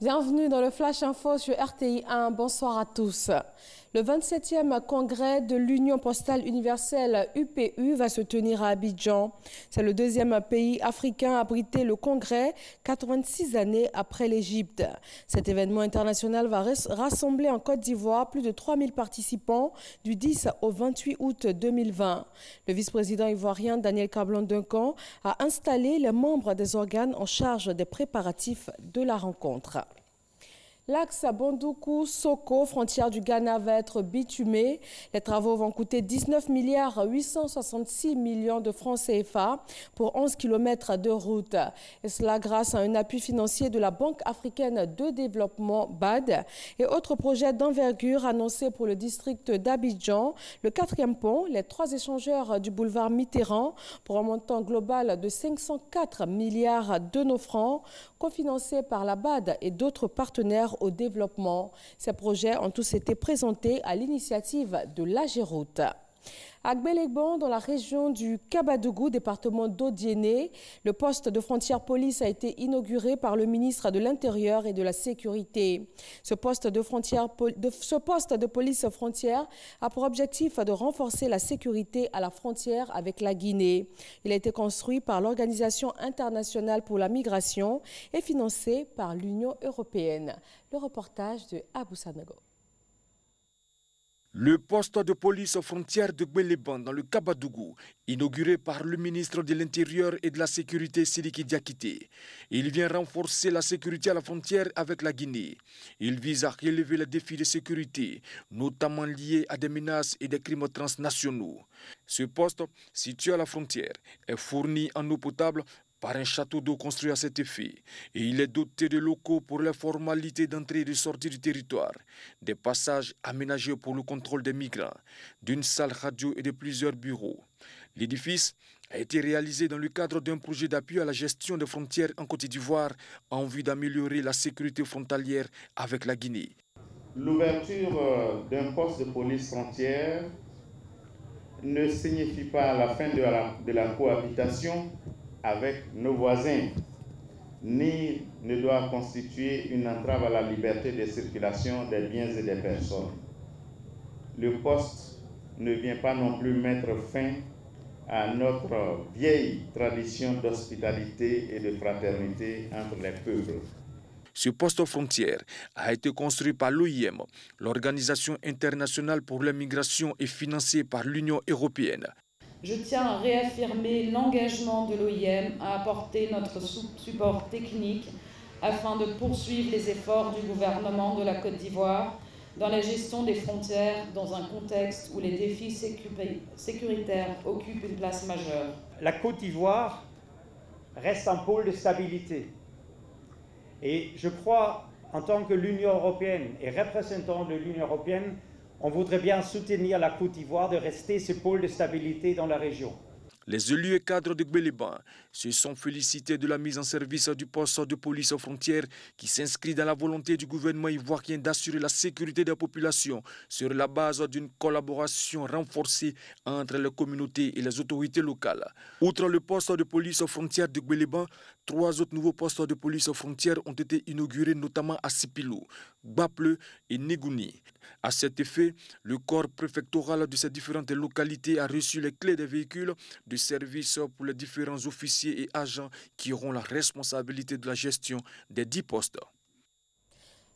Bienvenue dans le Flash Info sur RTI 1. Bonsoir à tous. Le 27e congrès de l'Union postale universelle UPU va se tenir à Abidjan. C'est le deuxième pays africain à abriter le congrès, 86 années après l'Égypte. Cet événement international va rassembler en Côte d'Ivoire plus de 3000 participants du 10 au 28 août 2020. Le vice-président ivoirien Daniel Cablon-Duncan a installé les membres des organes en charge des préparatifs de la rencontre. L'axe Bondoukou-Soko, frontière du Ghana, va être bitumé. Les travaux vont coûter 19 866 millions de francs CFA pour 11 km de route. Et cela grâce à un appui financier de la Banque africaine de développement BAD et autres projets d'envergure annoncés pour le district d'Abidjan. Le 4e pont, les 3 échangeurs du boulevard Mitterrand pour un montant global de 504 milliards de nos francs, cofinancés par la BAD et d'autres partenaires au développement. Ces projets ont tous été présentés à l'initiative de l'AGEROUTE. À Gbeleban, dans la région du Kabadougou, département d'Odiéné, le poste de frontière police a été inauguré par le ministre de l'Intérieur et de la Sécurité. Ce poste de police frontière a pour objectif de renforcer la sécurité à la frontière avec la Guinée. Il a été construit par l'Organisation internationale pour la migration et financé par l'Union européenne. Le reportage de Abou Sanogo. Le poste de police frontière de Gbeleban dans le Kabadougou, inauguré par le ministre de l'Intérieur et de la Sécurité Sidiki Diakité. Il vient renforcer la sécurité à la frontière avec la Guinée. Il vise à relever les défis de sécurité, notamment liés à des menaces et des crimes transnationaux. Ce poste, situé à la frontière, est fourni en eau potable par un château d'eau construit à cet effet, et il est doté de locaux pour les formalités d'entrée et de sortie du territoire, des passages aménagés pour le contrôle des migrants, d'une salle radio et de plusieurs bureaux. L'édifice a été réalisé dans le cadre d'un projet d'appui à la gestion des frontières en Côte d'Ivoire en vue d'améliorer la sécurité frontalière avec la Guinée. L'ouverture d'un poste de police frontière ne signifie pas la fin de la cohabitation avec nos voisins, ni ne doit constituer une entrave à la liberté de circulation des biens et des personnes. Le poste ne vient pas non plus mettre fin à notre vieille tradition d'hospitalité et de fraternité entre les peuples. Ce poste frontière a été construit par l'OIM, l'Organisation internationale pour la migration, et financé par l'Union européenne. Je tiens à réaffirmer l'engagement de l'OIM à apporter notre support technique afin de poursuivre les efforts du gouvernement de la Côte d'Ivoire dans la gestion des frontières dans un contexte où les défis sécuritaires occupent une place majeure. La Côte d'Ivoire reste un pôle de stabilité. Et je crois, en tant que l'Union européenne et représentant de l'Union européenne, on voudrait bien soutenir la Côte d'Ivoire de rester ce pôle de stabilité dans la région. Les élus et cadres de Gbeleban se sont félicités de la mise en service du poste de police aux frontières qui s'inscrit dans la volonté du gouvernement ivoirien d'assurer la sécurité des populations sur la base d'une collaboration renforcée entre les communautés et les autorités locales. Outre le poste de police aux frontières de Gbeleban, 3 autres nouveaux postes de police aux frontières ont été inaugurés, notamment à Sipilou, Gbaple et Négouni. À cet effet, le corps préfectoral de ces différentes localités a reçu les clés des véhicules de service pour les différents officiers et agents qui auront la responsabilité de la gestion des 10 postes.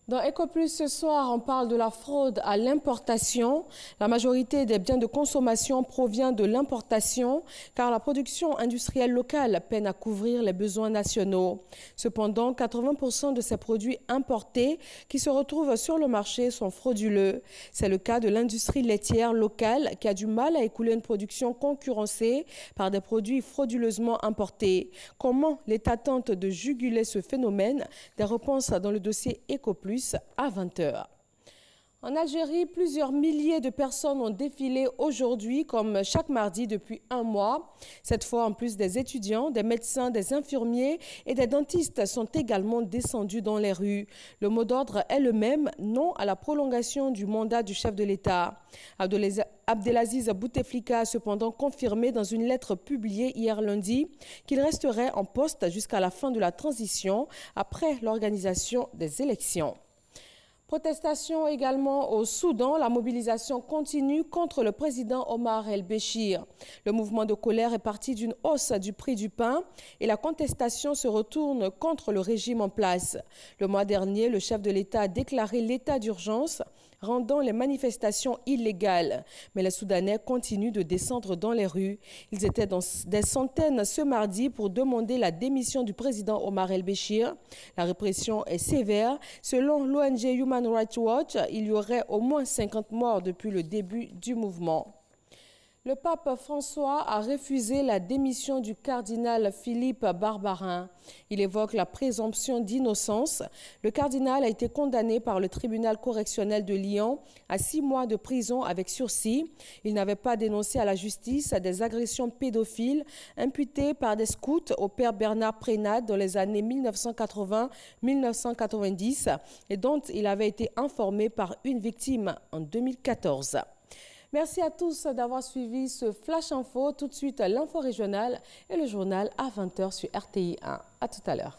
Dans EcoPlus ce soir, on parle de la fraude à l'importation. La majorité des biens de consommation provient de l'importation car la production industrielle locale peine à couvrir les besoins nationaux. Cependant, 80% de ces produits importés qui se retrouvent sur le marché sont frauduleux. C'est le cas de l'industrie laitière locale qui a du mal à écouler une production concurrencée par des produits frauduleusement importés. Comment l'État tente de juguler ce phénomène? Des réponses dans le dossier EcoPlus à 20h. En Algérie, plusieurs milliers de personnes ont défilé aujourd'hui, comme chaque mardi depuis un mois. Cette fois, en plus des étudiants, des médecins, des infirmiers et des dentistes sont également descendus dans les rues. Le mot d'ordre est le même, non à la prolongation du mandat du chef de l'État. Abdelaziz Bouteflika a cependant confirmé dans une lettre publiée hier lundi qu'il resterait en poste jusqu'à la fin de la transition après l'organisation des élections. Protestation également au Soudan, la mobilisation continue contre le président Omar el-Béchir. Le mouvement de colère est parti d'une hausse du prix du pain et la contestation se retourne contre le régime en place. Le mois dernier, le chef de l'État a déclaré l'état d'urgence, rendant les manifestations illégales. Mais les Soudanais continuent de descendre dans les rues. Ils étaient dans des centaines ce mardi pour demander la démission du président Omar el-Béchir. La répression est sévère. Selon l'ONG Human Rights Watch, il y aurait au moins 50 morts depuis le début du mouvement. Le pape François a refusé la démission du cardinal Philippe Barbarin. Il évoque la présomption d'innocence. Le cardinal a été condamné par le tribunal correctionnel de Lyon à 6 mois de prison avec sursis. Il n'avait pas dénoncé à la justice des agressions pédophiles imputées par des scouts au père Bernard Prénat dans les années 1980-1990 et dont il avait été informé par une victime en 2014. Merci à tous d'avoir suivi ce Flash Info. Tout de suite, l'info régionale et le journal à 20h sur RTI 1. À tout à l'heure.